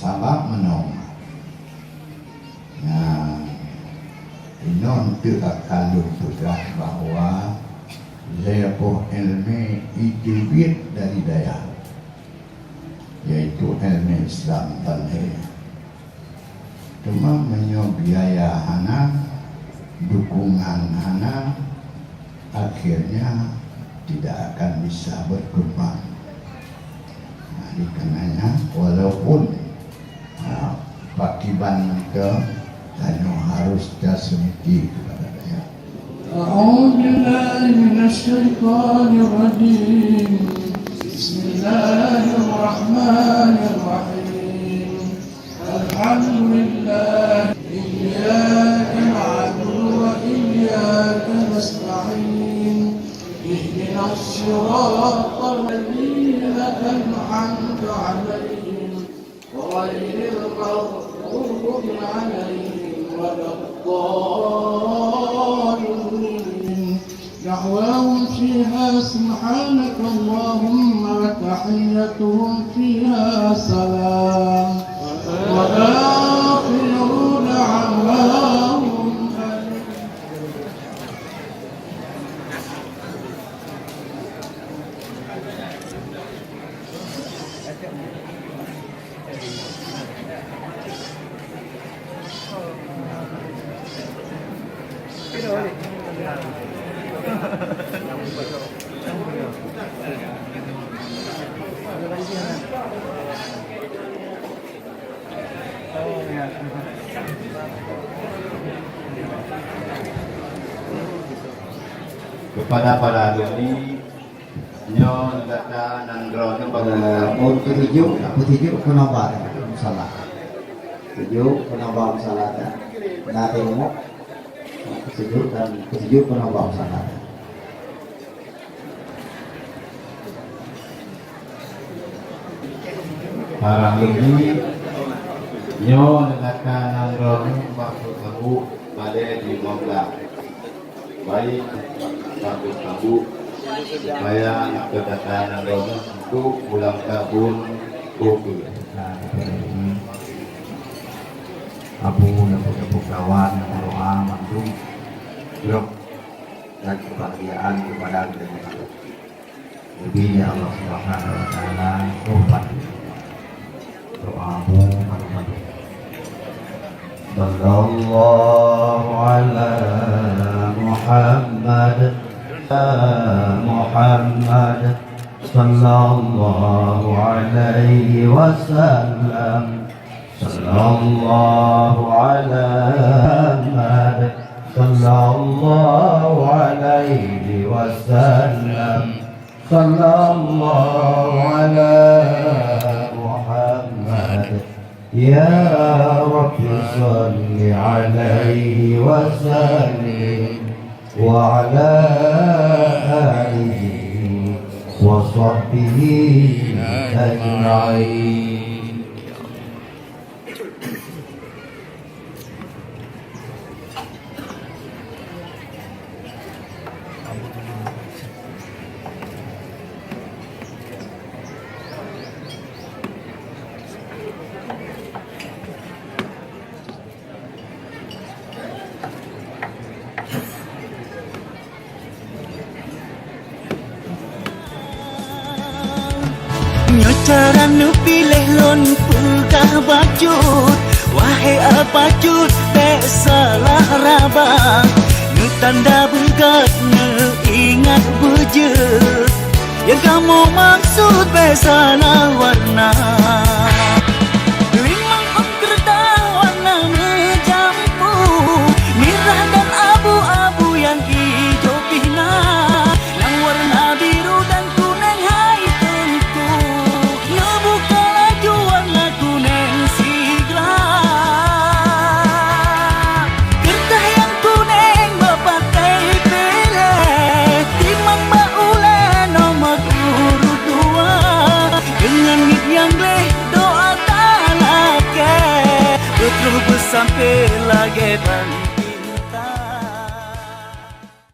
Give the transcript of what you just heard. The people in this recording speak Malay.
sabab menoma. Nah, inon tu akan lupa bahwa lepoh ilmu itibit dari daya, yaitu ilmu Islam tanhe. Cuma menyobiaya hana, dukungan hana, akhirnya tidak akan bisa berkembang. Nah, dikenanya walaupun pakiban ke hanya harus jasmiti kepada daya. أعوذ بالله من الشيطان الرجيم بسم الله الرحمن الرحيم الحمد لله إياك نعبد وإياك نستعين اهدنا الصراط الذين أنعمت عليهم غير المغضوب عليهم ولا الضالين دعواهم فيها سبحانك اللهم وتحيتهم فيها سلام وآخر دعواهم kepada para alumni nyo data nandro no Mau tujuh penambah salah. Tujuh penambah salah dah. Nanti umum tujuh penambah salah. para alumni nyo data nandro no waktu tahu pada di Mongla baik satu tabu supaya kedatangan Roma untuk ulang tahun kopi. Abu Nabu kawan doa mandung grup dan kebahagiaan kepada kita. Lebih ya Allah Subhanahu wa taala tobat doamu kepada sallallahu ala Muhammad Muhammad sallallahu alaihi wasallam sallallahu ala Muhammad sallallahu alaihi wasallam sallallahu ala Muhammad ya Rabbi salli alaihi wasallim وعلى آله وصحبه أجمعين. Cara nu pilih lon pegah bajut wahai apa cut tak salah rabang nu tanda begat nu ingat bejet yang kamu maksud besana warna limang pengkertas warna menjampu merah dan abu-abu yang hijau pina yang warna biru dan kuning hai tentu ya buka laju warna kuning sigla kertas yang kuning berpakai pilih timang baulah nomor urut 2 dengan nit yang leh doa tanah ke betul bersampai